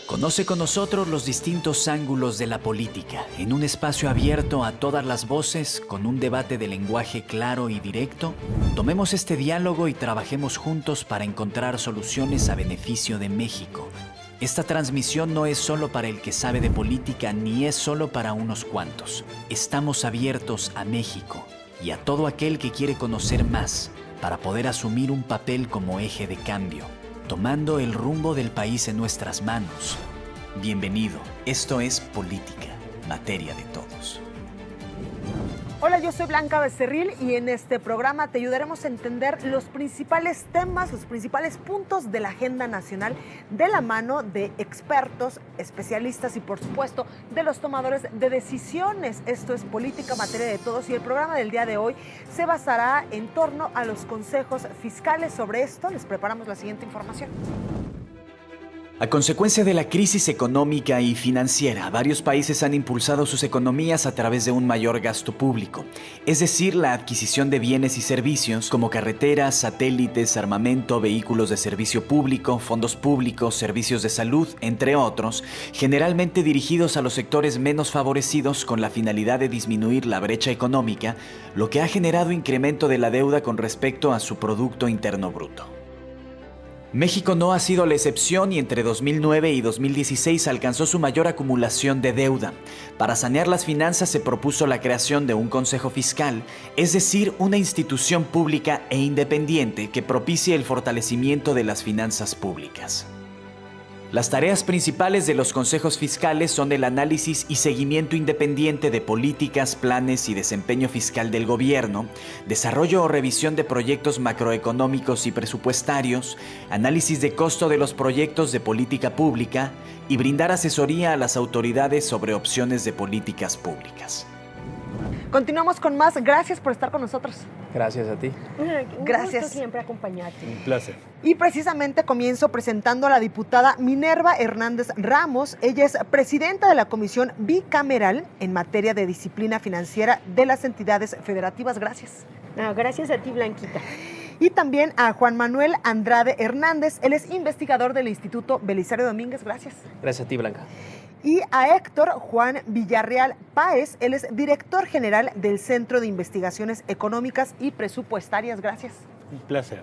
Conoce con nosotros los distintos ángulos de la política, en un espacio abierto a todas las voces, con un debate de lenguaje claro y directo. Tomemos este diálogo y trabajemos juntos para encontrar soluciones a beneficio de México. Esta transmisión no es solo para el que sabe de política, ni es solo para unos cuantos. Estamos abiertos a México y a todo aquel que quiere conocer más, para poder asumir un papel como eje de cambio, tomando el rumbo del país en nuestras manos. Bienvenido. Esto es Política, materia de todos. Hola, yo soy Blanca Becerril y en este programa te ayudaremos a entender los principales temas, los principales puntos de la agenda nacional de la mano de expertos, especialistas y por supuesto de los tomadores de decisiones. Esto es Política, materia de todos y el programa del día de hoy se basará en torno a los consejos fiscales. Sobre esto les preparamos la siguiente información. A consecuencia de la crisis económica y financiera, varios países han impulsado sus economías a través de un mayor gasto público, es decir, la adquisición de bienes y servicios como carreteras, satélites, armamento, vehículos de servicio público, fondos públicos, servicios de salud, entre otros, generalmente dirigidos a los sectores menos favorecidos con la finalidad de disminuir la brecha económica, lo que ha generado incremento de la deuda con respecto a su Producto Interno Bruto. México no ha sido la excepción y entre 2009 y 2016 alcanzó su mayor acumulación de deuda. Para sanear las finanzas se propuso la creación de un Consejo Fiscal, es decir, una institución pública e independiente que propicie el fortalecimiento de las finanzas públicas. Las tareas principales de los consejos fiscales son el análisis y seguimiento independiente de políticas, planes y desempeño fiscal del gobierno, desarrollo o revisión de proyectos macroeconómicos y presupuestarios, análisis de costo de los proyectos de política pública y brindar asesoría a las autoridades sobre opciones de políticas públicas. Continuamos con más. Gracias por estar con nosotros. Gracias a ti. Gracias. Un gusto siempre acompañarte. Un placer. Y precisamente comienzo presentando a la diputada Minerva Hernández Ramos. Ella es presidenta de la Comisión Bicameral en materia de disciplina financiera de las entidades federativas. Gracias. No, gracias a ti, Blanquita. Y también a Juan Manuel Andrade Hernández. Él es investigador del Instituto Belisario Domínguez. Gracias. Gracias a ti, Blanca. Y a Héctor Juan Villarreal Páez. Él es director general del Centro de Investigaciones Económicas y Presupuestarias. Gracias. Un placer.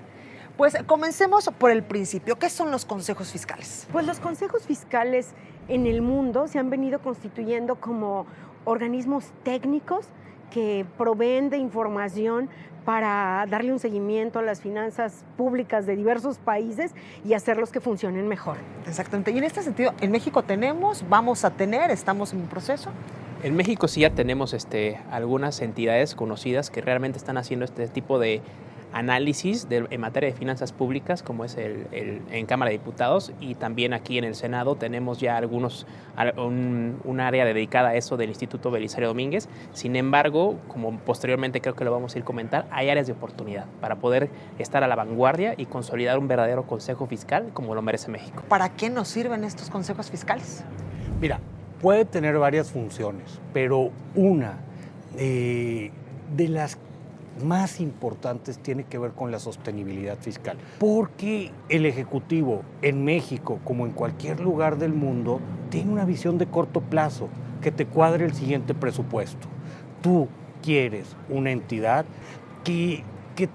Pues comencemos por el principio. ¿Qué son los consejos fiscales? Pues los consejos fiscales en el mundo se han venido constituyendo como organismos técnicos que proveen de información para darle un seguimiento a las finanzas públicas de diversos países y hacerlos que funcionen mejor. Exactamente. Y en este sentido, en México tenemos, vamos a tener, estamos en un proceso. En México sí ya tenemos algunas entidades conocidas que realmente están haciendo este tipo de análisis en materia de finanzas públicas, como es en Cámara de Diputados, y también aquí en el Senado tenemos ya un área dedicada a eso del Instituto Belisario Domínguez. Sin embargo, como posteriormente creo que lo vamos a ir a comentar, hay áreas de oportunidad para poder estar a la vanguardia y consolidar un verdadero consejo fiscal como lo merece México. ¿Para qué nos sirven estos consejos fiscales? Mira, puede tener varias funciones, pero una de las más importantes tiene que ver con la sostenibilidad fiscal, porque el Ejecutivo en México, como en cualquier lugar del mundo, tiene una visión de corto plazo, que te cuadre el siguiente presupuesto. Tú quieres una entidad que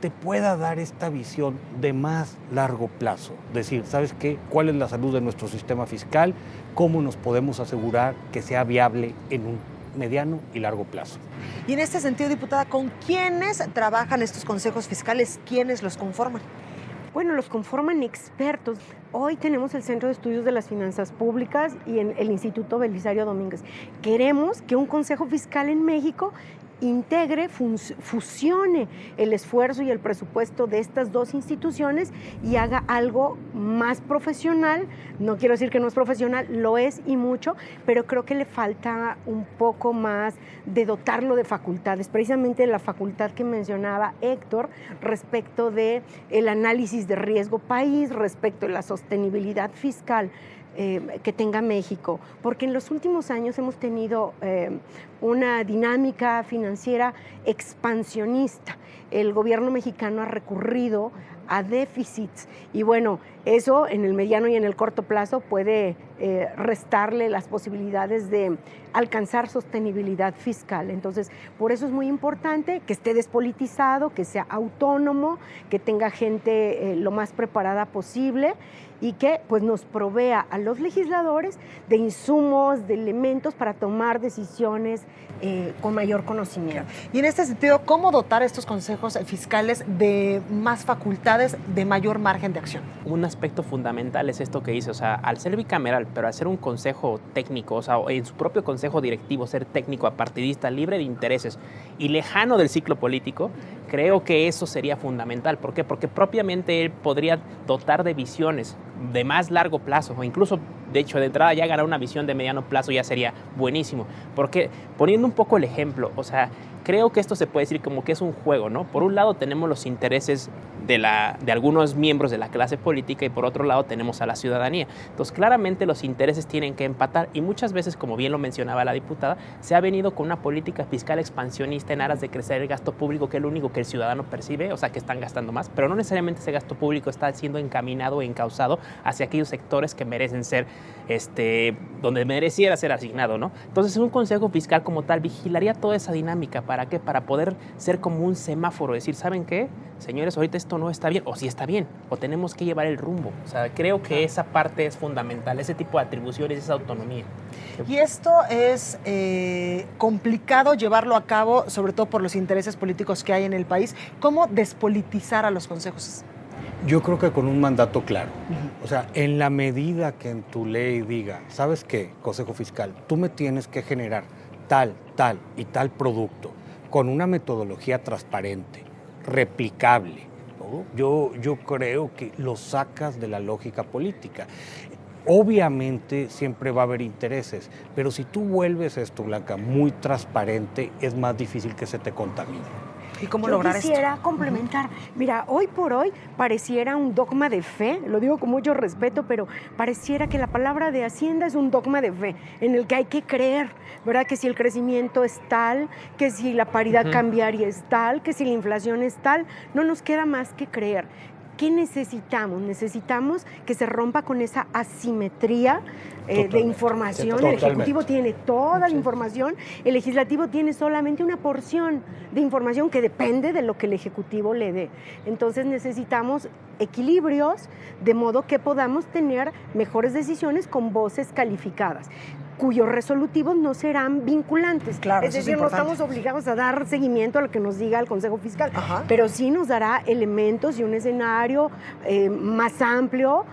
te pueda dar esta visión de más largo plazo. Decir, ¿sabes qué? ¿Cuál es la salud de nuestro sistema fiscal? ¿Cómo nos podemos asegurar que sea viable en un mediano y largo plazo? Y en este sentido, diputada, ¿con quiénes trabajan estos consejos fiscales? ¿Quiénes los conforman? Bueno, los conforman expertos. Hoy tenemos el Centro de Estudios de las Finanzas Públicas y el Instituto Belisario Domínguez. Queremos que un consejo fiscal en México integre, fusione el esfuerzo y el presupuesto de estas dos instituciones y haga algo más profesional. No quiero decir que no es profesional, lo es y mucho, pero creo que le falta un poco más de dotarlo de facultades, precisamente la facultad que mencionaba Héctor respecto de el análisis de riesgo país, respecto de la sostenibilidad fiscal que tenga México, porque en los últimos años hemos tenido una dinámica financiera expansionista el gobierno mexicano ha recurrido a déficits y bueno, eso en el mediano y en el corto plazo puede restarle las posibilidades de alcanzar sostenibilidad fiscal. Entonces, por eso es muy importante que esté despolitizado, que sea autónomo, que tenga gente lo más preparada posible y que pues nos provea a los legisladores de insumos, de elementos para tomar decisiones con mayor conocimiento. Y en este sentido, ¿cómo dotar a estos consejos fiscales de más facultades, de mayor margen de acción? Un aspecto fundamental es esto que dice, o sea, al ser bicameral, pero al ser un consejo técnico, o sea, en su propio consejo directivo, ser técnico, apartidista, libre de intereses y lejano del ciclo político, creo que eso sería fundamental. ¿Por qué? Porque propiamente él podría dotar de visiones de más largo plazo, o incluso, de hecho, de entrada ya ganar una visión de mediano plazo ya sería buenísimo. Porque, poniendo un poco el ejemplo, o sea, creo que esto se puede decir como que es un juego, ¿no? Por un lado tenemos los intereses de algunos miembros de la clase política y por otro lado tenemos a la ciudadanía. Entonces, claramente los intereses tienen que empatar y muchas veces, como bien lo mencionaba la diputada, se ha venido con una política fiscal expansionista en aras de crecer el gasto público, que es lo único que el ciudadano percibe, o sea, que están gastando más, pero no necesariamente ese gasto público está siendo encaminado o encauzado hacia aquellos sectores que merecen ser, donde mereciera ser asignado, ¿no? Entonces, un consejo fiscal como tal vigilaría toda esa dinámica. ¿Para qué? Para poder ser como un semáforo, decir, ¿saben qué? Señores, ahorita esto no está bien, o sí está bien, o tenemos que llevar el rumbo. O sea, creo que esa parte es fundamental, ese tipo de atribuciones, esa autonomía. Y esto es complicado llevarlo a cabo, sobre todo por los intereses políticos que hay en el país. ¿Cómo despolitizar a los consejos? Yo creo que con un mandato claro. O sea, en la medida que en tu ley diga, ¿sabes qué, Consejo Fiscal? Tú me tienes que generar tal y tal producto con una metodología transparente, replicable, ¿no? Yo creo que lo sacas de la lógica política. Obviamente siempre va a haber intereses, pero si tú vuelves esto, Blanca, muy transparente, es más difícil que se te contamine. ¿Y cómo Yo lograr esto? quisiera complementar. Mira, hoy por hoy pareciera un dogma de fe, lo digo con mucho respeto, pero pareciera que la palabra de Hacienda es un dogma de fe, en el que hay que creer, ¿verdad? Que si el crecimiento es tal, que si la paridad cambiaria es tal, que si la inflación es tal, no nos queda más que creer. ¿Qué necesitamos? Necesitamos que se rompa con esa asimetría de información. El Ejecutivo tiene toda la información, el Legislativo tiene solamente una porción de información que depende de lo que el Ejecutivo le dé. Entonces necesitamos equilibrios de modo que podamos tener mejores decisiones con voces calificadas, cuyos resolutivos no serán vinculantes. Claro, es decir, no estamos obligados a dar seguimiento a lo que nos diga el Consejo Fiscal, pero sí nos dará elementos y un escenario más amplio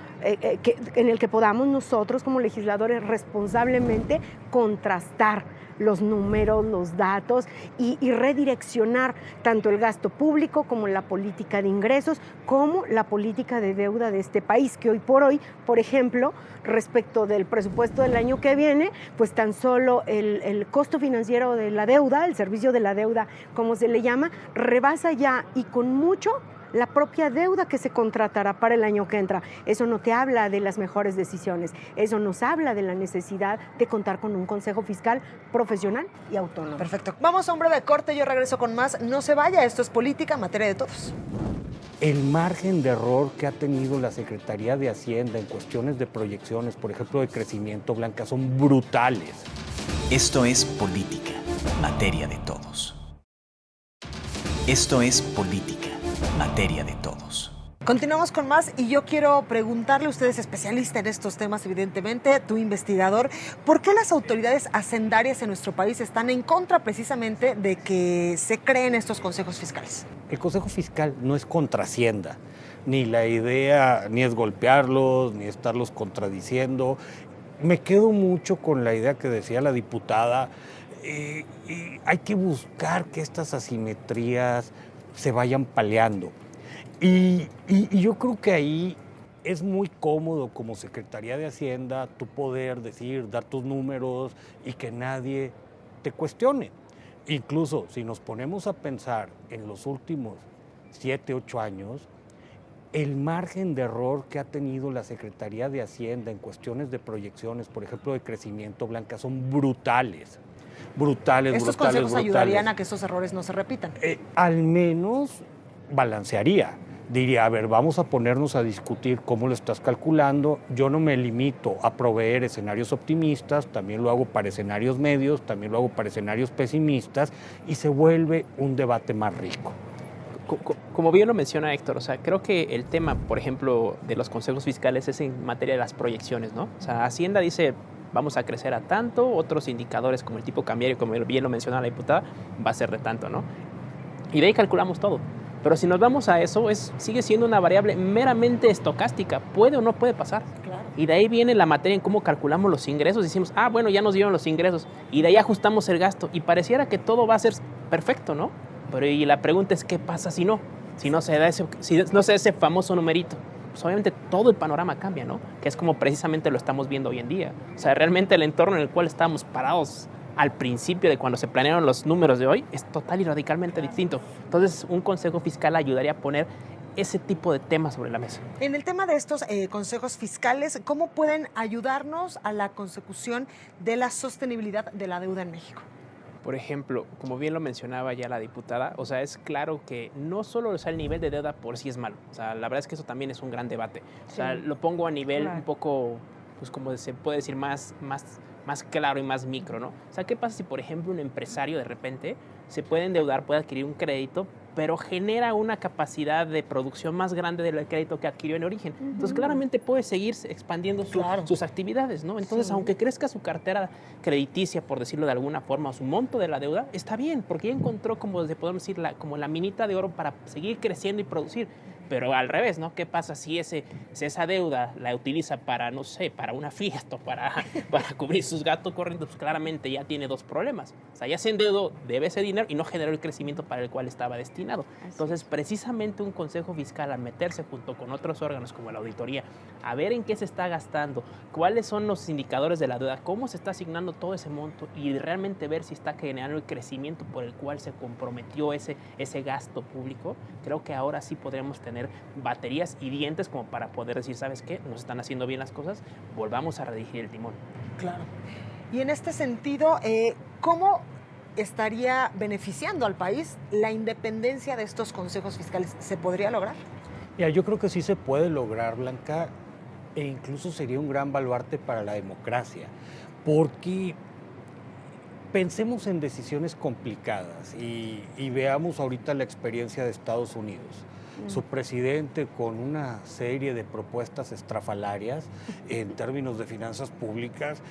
en el que podamos nosotros como legisladores responsablemente contrastar los números, los datos y redireccionar tanto el gasto público como la política de ingresos, como la política de deuda de este país, que hoy por hoy, por ejemplo, respecto del presupuesto del año que viene, pues tan solo el costo financiero de la deuda, el servicio de la deuda, como se le llama, rebasa ya y con mucho la propia deuda que se contratará para el año que entra. Eso no te habla de las mejores decisiones, eso nos habla de la necesidad de contar con un consejo fiscal profesional y autónomo. Perfecto. Vamos a un breve corte, yo regreso con más. No se vaya, esto es política, materia de todos. El margen de error que ha tenido la Secretaría de Hacienda en cuestiones de proyecciones, por ejemplo, de crecimiento, Blanca, son brutales. Esto es política, materia de todos. Esto es política, materia de todos. Continuamos con más y yo quiero preguntarle, usted es especialista en estos temas, evidentemente, tu investigador, ¿por qué las autoridades hacendarias en nuestro país están en contra precisamente de que se creen estos consejos fiscales? El Consejo Fiscal no es contra Hacienda, ni la idea, ni es golpearlos, ni estarlos contradiciendo. Me quedo mucho con la idea que decía la diputada, hay que buscar que estas asimetrías se vayan paliando. Y yo creo que ahí es muy cómodo como Secretaría de Hacienda tu poder decir, dar tus números y que nadie te cuestione. Incluso si nos ponemos a pensar en los últimos 7, 8 años, el margen de error que ha tenido la Secretaría de Hacienda en cuestiones de proyecciones, por ejemplo, de crecimiento, Blanca, son brutales. brutales, Estos brutales, consejos brutales. ayudarían a que esos errores no se repitan. Al menos balancearía. Diría, a ver, vamos a ponernos a discutir cómo lo estás calculando. Yo no me limito a proveer escenarios optimistas, también lo hago para escenarios medios, también lo hago para escenarios pesimistas y se vuelve un debate más rico. Como bien lo menciona Héctor, o sea, creo que el tema, por ejemplo, de los consejos fiscales es en materia de las proyecciones, ¿no? O sea, Hacienda dice, vamos a crecer a tanto, otros indicadores como el tipo cambiario, como bien lo menciona la diputada, va a ser de tanto, ¿no? Y de ahí calculamos todo. Pero si nos vamos a eso, sigue siendo una variable meramente estocástica. Puede o no puede pasar. Claro. Y de ahí viene la materia en cómo calculamos los ingresos. Decimos, bueno, ya nos dieron los ingresos. Y de ahí ajustamos el gasto. Y pareciera que todo va a ser perfecto, ¿no? Pero y la pregunta es, ¿qué pasa si no? Si no se da ese famoso numerito. Pues obviamente todo el panorama cambia, ¿no? Que es como precisamente lo estamos viendo hoy en día. O sea, realmente el entorno en el cual estábamos parados al principio de cuando se planearon los números de hoy es total y radicalmente distinto. Entonces, un consejo fiscal ayudaría a poner ese tipo de temas sobre la mesa. En el tema de estos consejos fiscales, ¿cómo pueden ayudarnos a la consecución de la sostenibilidad de la deuda en México? Por ejemplo, como bien lo mencionaba ya la diputada, o sea, es claro que no solo el nivel de deuda por sí es malo. O sea, la verdad es que eso también es un gran debate. O sea, lo pongo a nivel un poco, pues como se puede decir, más claro y más micro, ¿no? O sea, ¿qué pasa si, por ejemplo, un empresario de repente se puede endeudar, puede adquirir un crédito, pero genera una capacidad de producción más grande del crédito que adquirió en origen? Entonces, claramente puede seguir expandiendo sus actividades, ¿no? Entonces, aunque crezca su cartera crediticia, por decirlo de alguna forma, o su monto de la deuda, está bien, porque ya encontró, como podemos decir, como la minita de oro para seguir creciendo y producir. Pero al revés, ¿no? ¿Qué pasa si esa deuda la utiliza para, no sé, para una fiesta, para cubrir sus gastos corrientes? Pues claramente ya tiene dos problemas. O sea, ya se endeudó, debe ese dinero y no generó el crecimiento para el cual estaba destinado. Entonces, precisamente un consejo fiscal, al meterse junto con otros órganos como la auditoría, a ver en qué se está gastando, cuáles son los indicadores de la deuda, cómo se está asignando todo ese monto y realmente ver si está generando el crecimiento por el cual se comprometió ese gasto público, creo que ahora sí podremos tener baterías y dientes como para poder decir, ¿sabes qué? Nos están haciendo bien las cosas, volvamos a redirigir el timón. Claro. Y en este sentido, ¿cómo estaría beneficiando al país la independencia de estos consejos fiscales? ¿Se podría lograr? Mira, yo creo que sí se puede lograr, Blanca, e incluso sería un gran baluarte para la democracia, porque pensemos en decisiones complicadas y veamos ahorita la experiencia de Estados Unidos. Su presidente con una serie de propuestas estrafalarias en términos de finanzas públicas.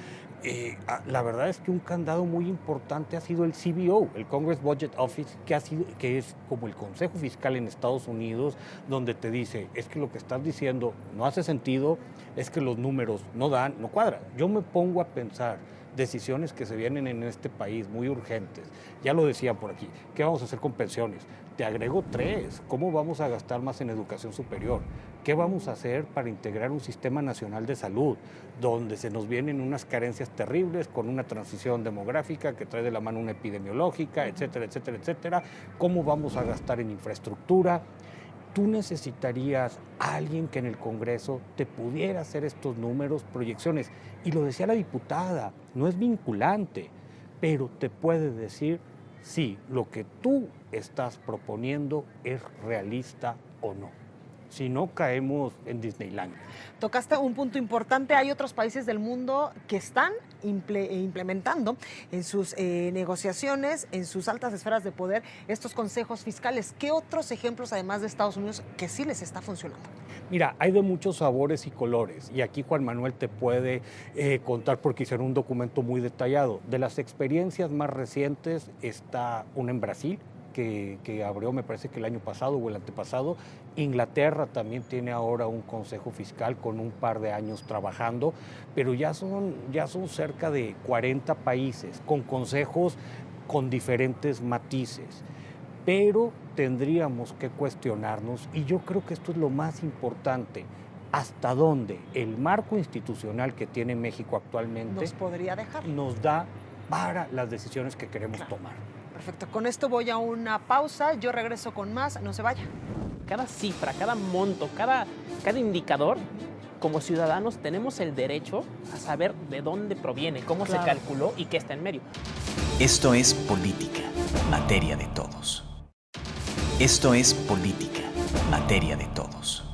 La verdad es que un candado muy importante ha sido el CBO, el Congress Budget Office, que es como el Consejo Fiscal en Estados Unidos, donde te dice, es que lo que estás diciendo no hace sentido, es que los números no cuadran. Yo me pongo a pensar decisiones que se vienen en este país muy urgentes. Ya lo decía por aquí, ¿qué vamos a hacer con pensiones? Te agrego 3, ¿cómo vamos a gastar más en educación superior? ¿Qué vamos a hacer para integrar un sistema nacional de salud, donde se nos vienen unas carencias terribles con una transición demográfica que trae de la mano una epidemiológica, etcétera, etcétera, etcétera? ¿Cómo vamos a gastar en infraestructura? Tú necesitarías a alguien que en el Congreso te pudiera hacer estos números, proyecciones. Y lo decía la diputada, no es vinculante, pero te puede decir si lo que tú estás proponiendo es realista o no. Si no, caemos en Disneyland. Tocaste un punto importante. Hay otros países del mundo que están implementando en sus negociaciones, en sus altas esferas de poder, estos consejos fiscales. ¿Qué otros ejemplos, además de Estados Unidos, que sí les está funcionando? Mira, hay de muchos sabores y colores. Y aquí Juan Manuel te puede contar, porque hicieron un documento muy detallado. De las experiencias más recientes está una en Brasil, que abrió, me parece que el año pasado o el antepasado. Inglaterra también tiene ahora un consejo fiscal con un par de años trabajando, pero ya son cerca de 40 países con consejos con diferentes matices. Pero tendríamos que cuestionarnos, y yo creo que esto es lo más importante, hasta dónde el marco institucional que tiene México actualmente nos podría dejar, nos da para las decisiones que queremos tomar. Perfecto, con esto voy a una pausa, yo regreso con más, no se vaya. Cada cifra, cada monto, cada indicador como ciudadanos tenemos el derecho a saber de dónde proviene, cómo se calculó y qué está en medio. Esto es política, materia de todos. Esto es política, materia de todos.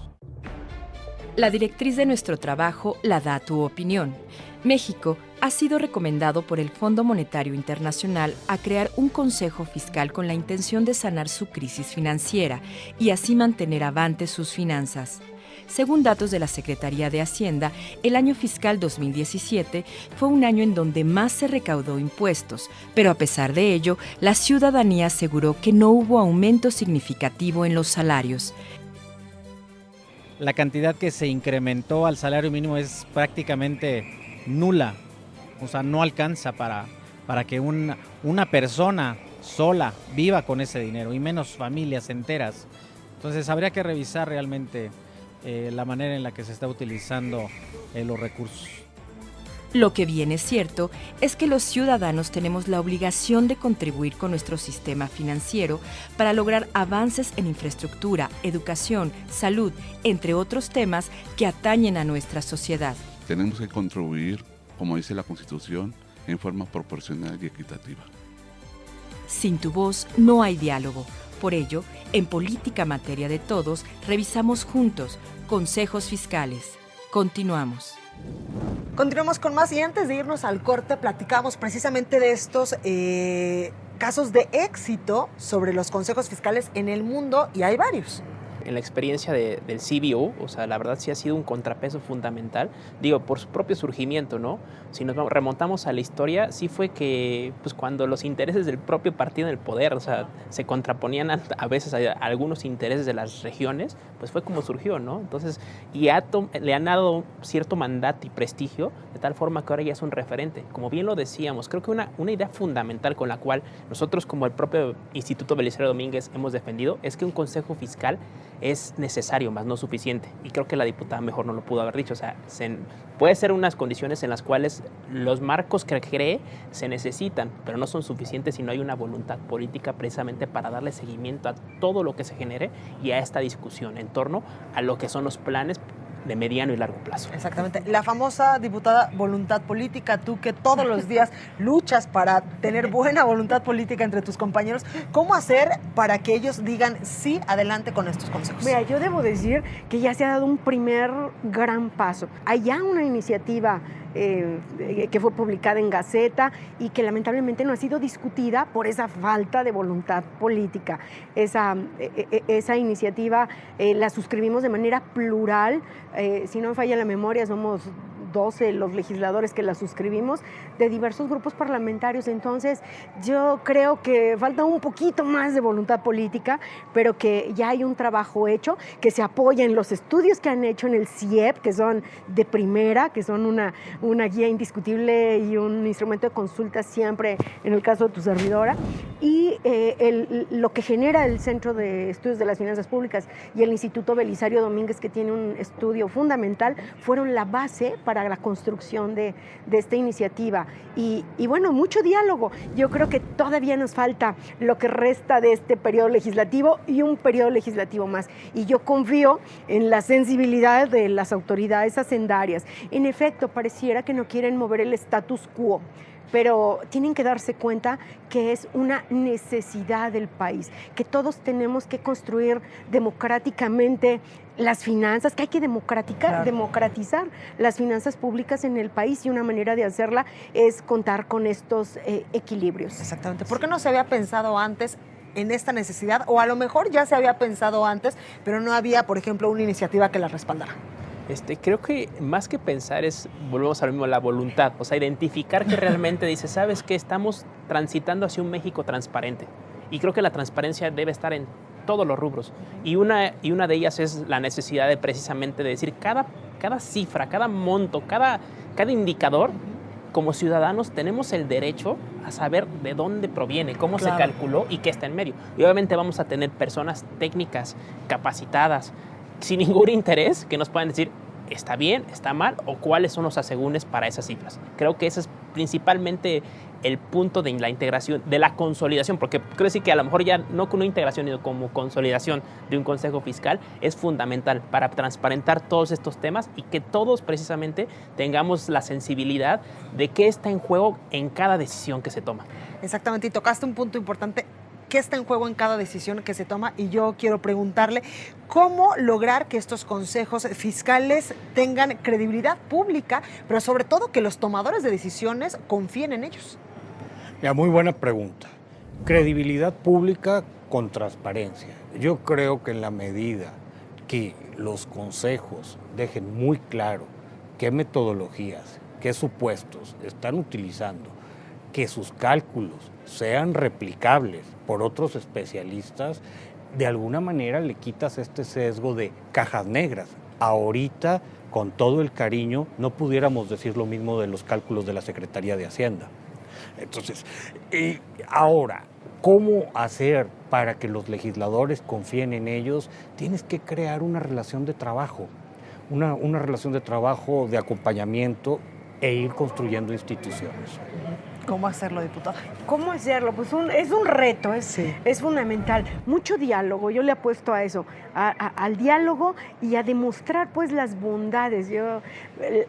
La directriz de nuestro trabajo la da tu opinión. México ha sido recomendado por el Fondo Monetario Internacional a crear un consejo fiscal con la intención de sanar su crisis financiera y así mantener avantes sus finanzas. Según datos de la Secretaría de Hacienda, el año fiscal 2017 fue un año en donde más se recaudó impuestos, pero a pesar de ello, la ciudadanía aseguró que no hubo aumento significativo en los salarios. La cantidad que se incrementó al salario mínimo es prácticamente nula, o sea, no alcanza para que una persona sola viva con ese dinero, y menos familias enteras. Entonces habría que revisar realmente la manera en la que se está utilizando los recursos. Lo que bien es cierto es que los ciudadanos tenemos la obligación de contribuir con nuestro sistema financiero para lograr avances en infraestructura, educación, salud, entre otros temas que atañen a nuestra sociedad. Tenemos que contribuir, como dice la Constitución, en forma proporcional y equitativa. Sin tu voz no hay diálogo. Por ello, en Política Materia de Todos, revisamos juntos consejos fiscales. Continuamos. Continuamos con más y antes de irnos al corte platicamos precisamente de estos casos de éxito sobre los consejos fiscales en el mundo y hay varios. En la experiencia del CBO, o sea, la verdad sí ha sido un contrapeso fundamental, digo, por su propio surgimiento, ¿no? Si nos remontamos a la historia, sí fue que pues cuando los intereses del propio partido en el poder, o sea, se contraponían a veces a algunos intereses de las regiones, pues fue como surgió, ¿no? Entonces, le han dado cierto mandato y prestigio, de tal forma que ahora ya es un referente. Como bien lo decíamos, creo que una idea fundamental con la cual nosotros como el propio Instituto Belisario Domínguez hemos defendido es que un consejo fiscal es necesario, más no suficiente. Y creo que la diputada mejor no lo pudo haber dicho. O sea, puede ser unas condiciones en las cuales los marcos que cree se necesitan, pero no son suficientes si no hay una voluntad política precisamente para darle seguimiento a todo lo que se genere y a esta discusión en torno a lo que son los planes de mediano y largo plazo. Exactamente. La famosa diputada voluntad política, tú que todos los días luchas para tener buena voluntad política entre tus compañeros, ¿cómo hacer para que ellos digan sí, adelante con estos consejos? Mira, yo debo decir que ya se ha dado un primer gran paso. Hay ya una iniciativa que fue publicada en Gaceta y que lamentablemente no ha sido discutida por esa falta de voluntad política. Esa iniciativa la suscribimos de manera plural. Si no me falla la memoria, somos 12 los legisladores que la suscribimos de diversos grupos parlamentarios. Entonces yo creo que falta un poquito más de voluntad política, pero que ya hay un trabajo hecho, que se apoya en los estudios que han hecho en el CIEP, que son de primera, que son una guía indiscutible y un instrumento de consulta siempre en el caso de tu servidora, y lo que genera el Centro de Estudios de las Finanzas Públicas y el Instituto Belisario Domínguez, que tiene un estudio fundamental, fueron la base para la construcción de esta iniciativa. Y bueno, mucho diálogo. Yo creo que todavía nos falta lo que resta de este periodo legislativo y un periodo legislativo más. Y yo confío en la sensibilidad de las autoridades hacendarias. En efecto, pareciera que no quieren mover el status quo, pero tienen que darse cuenta que es una necesidad del país, que todos tenemos que construir democráticamente las finanzas, que hay que democratizar las finanzas públicas en el país, y una manera de hacerla es contar con estos equilibrios. Exactamente. ¿Por qué no se había pensado antes en esta necesidad? O a lo mejor ya se había pensado antes, pero no había, por ejemplo, una iniciativa que la respaldara. Creo que más que pensar volvemos a lo mismo, la voluntad, o sea, identificar que realmente dice, ¿sabes qué? Estamos transitando hacia un México transparente, y creo que la transparencia debe estar en todos los rubros, y una de ellas es la necesidad de precisamente de decir cada cifra, cada monto, cada indicador. Como ciudadanos tenemos el derecho a saber de dónde proviene, cómo se calculó y qué está en medio. Y obviamente vamos a tener personas técnicas, capacitadas, sin ningún interés, que nos puedan decir, ¿está bien, está mal o cuáles son los asegúnes para esas cifras? Creo que ese es principalmente el punto de la integración, de la consolidación, porque quiero decir que a lo mejor ya no como integración, sino como consolidación de un consejo fiscal es fundamental para transparentar todos estos temas y que todos precisamente tengamos la sensibilidad de qué está en juego en cada decisión que se toma. Exactamente, y tocaste un punto importante. ¿Qué está en juego en cada decisión que se toma? Y yo quiero preguntarle, ¿cómo lograr que estos consejos fiscales tengan credibilidad pública, pero sobre todo que los tomadores de decisiones confíen en ellos? Ya, muy buena pregunta. Credibilidad pública con transparencia. Yo creo que en la medida que los consejos dejen muy claro qué metodologías, qué supuestos están utilizando, que sus cálculos sean replicables por otros especialistas, de alguna manera le quitas este sesgo de cajas negras. Ahorita, con todo el cariño, no pudiéramos decir lo mismo de los cálculos de la Secretaría de Hacienda. Entonces, ahora, ¿cómo hacer para que los legisladores confíen en ellos? Tienes que crear una relación de trabajo, una relación de trabajo, de acompañamiento e ir construyendo instituciones. ¿Cómo hacerlo, diputada? ¿Cómo hacerlo? Pues es un reto, es fundamental. Mucho diálogo, yo le apuesto a eso, al diálogo y a demostrar pues las bondades. Yo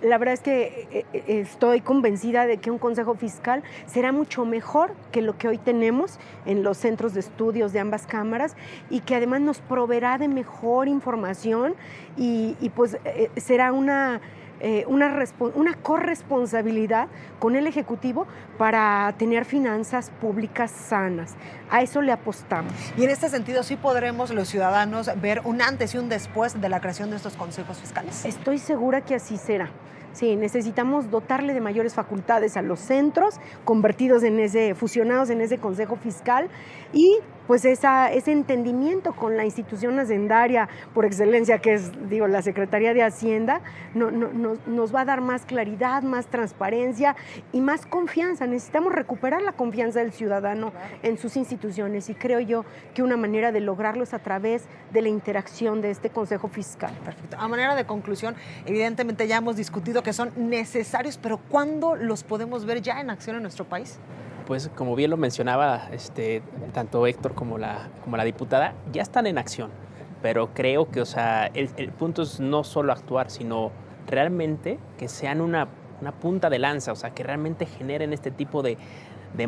la verdad es que estoy convencida de que un consejo fiscal será mucho mejor que lo que hoy tenemos en los centros de estudios de ambas cámaras y que además nos proveerá de mejor información y pues será una corresponsabilidad con el Ejecutivo para tener finanzas públicas sanas. A eso le apostamos. Y en este sentido, ¿sí podremos los ciudadanos ver un antes y un después de la creación de estos consejos fiscales? Estoy segura que así será. Sí, necesitamos dotarle de mayores facultades a los centros, fusionados en ese consejo fiscal y pues ese entendimiento con la institución hacendaria por excelencia que es, la Secretaría de Hacienda, nos va a dar más claridad, más transparencia y más confianza. Necesitamos recuperar la confianza del ciudadano en sus instituciones y creo yo que una manera de lograrlo es a través de la interacción de este consejo fiscal. Perfecto. A manera de conclusión, evidentemente ya hemos discutido que son necesarios, pero ¿cuándo los podemos ver ya en acción en nuestro país? Pues como bien lo mencionaba tanto Héctor como la diputada, ya están en acción, pero creo que el punto es no solo actuar, sino realmente que sean una punta de lanza, que realmente generen este tipo de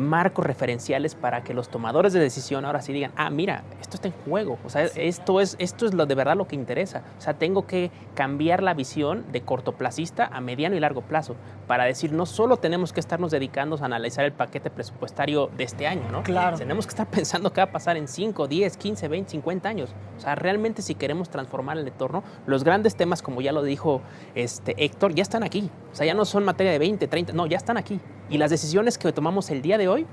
marcos referenciales para que los tomadores de decisión ahora sí digan, mira, esto está en juego, esto es lo de verdad lo que interesa. Tengo que cambiar la visión de cortoplacista a mediano y largo plazo para decir, no solo tenemos que estarnos dedicando a analizar el paquete presupuestario de este año, ¿no? Claro. Tenemos que estar pensando qué va a pasar en 5, 10, 15, 20, 50 años. Realmente si queremos transformar el entorno, los grandes temas, como ya lo dijo Héctor, ya están aquí. Ya no son materia de 20, 30, no, ya están aquí. Y las decisiones que tomamos el día de hoy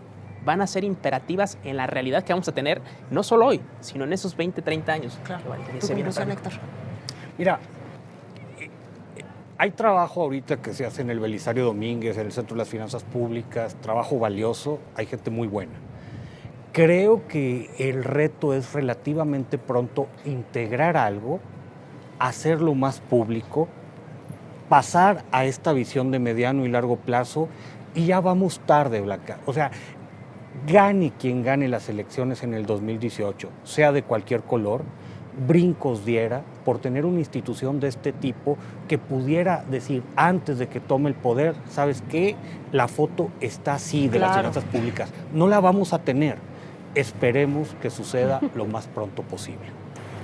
van a ser imperativas en la realidad que vamos a tener, no solo hoy, sino en esos 20, 30 años. Claro. ¿Tu conclusión, Héctor? Mira, hay trabajo ahorita que se hace en el Belisario Domínguez, en el Centro de las Finanzas Públicas, trabajo valioso, hay gente muy buena. Creo que el reto es relativamente pronto integrar algo, hacerlo más público, pasar a esta visión de mediano y largo plazo y ya vamos tarde, Blanca. Gane quien gane las elecciones en el 2018, sea de cualquier color, brincos diera por tener una institución de este tipo que pudiera decir antes de que tome el poder, ¿sabes qué? La foto está así de las finanzas públicas. No la vamos a tener. Esperemos que suceda lo más pronto posible.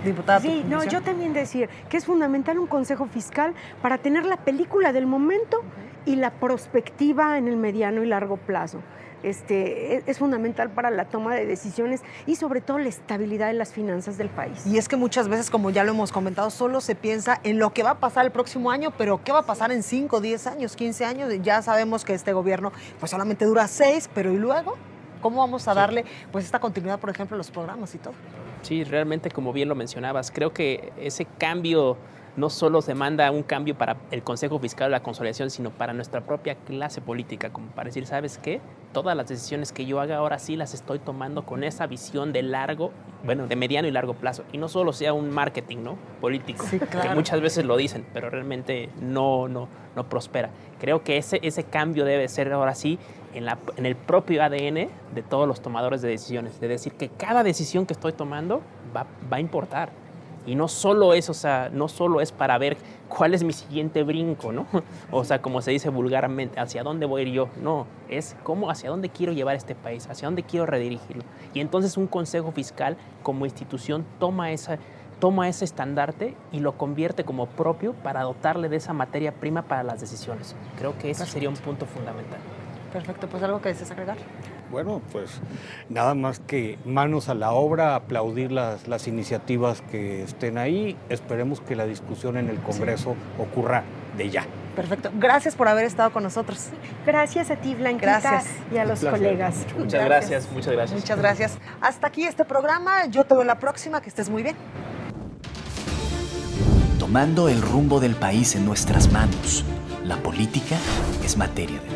Diputada, sí, yo también decir que es fundamental un consejo fiscal para tener la película del momento y la perspectiva en el mediano y largo plazo. Es fundamental para la toma de decisiones y sobre todo la estabilidad de las finanzas del país. Y es que muchas veces, como ya lo hemos comentado, solo se piensa en lo que va a pasar el próximo año, pero ¿qué va a pasar en 5, 10 años, 15 años? Ya sabemos que este gobierno pues solamente dura 6, pero ¿y luego? ¿Cómo vamos a darle pues esta continuidad, por ejemplo, a los programas y todo? Sí, realmente, como bien lo mencionabas, creo que ese cambio no solo se manda un cambio para el Consejo Fiscal o la consolidación, sino para nuestra propia clase política, como para decir, ¿sabes qué? Todas las decisiones que yo haga ahora sí las estoy tomando con esa visión de de mediano y largo plazo. Y no solo sea un marketing, ¿no? político, Sí, claro. que muchas veces lo dicen, pero realmente no prospera. Creo que ese cambio debe ser ahora sí en el propio ADN de todos los tomadores de decisiones, de decir que cada decisión que estoy tomando va a importar. Y no solo es, no solo es para ver cuál es mi siguiente brinco, ¿no? O sea, como se dice vulgarmente, hacia dónde voy a ir yo. No, es hacia dónde quiero llevar este país, hacia dónde quiero redirigirlo. Y entonces un consejo fiscal como institución toma ese estandarte y lo convierte como propio para dotarle de esa materia prima para las decisiones. Creo que ese sería un punto fundamental. Perfecto, pues algo que desees agregar. Bueno, pues nada más que manos a la obra, aplaudir las iniciativas que estén ahí. Esperemos que la discusión en el Congreso ocurra de ya. Perfecto. Gracias por haber estado con nosotros. Gracias a ti, Blanquita, Gracias. y a los colegas. Muchas gracias. Muchas gracias. Hasta aquí este programa. Yo te veo la próxima. Que estés muy bien. Tomando el rumbo del país en nuestras manos, la política es materia de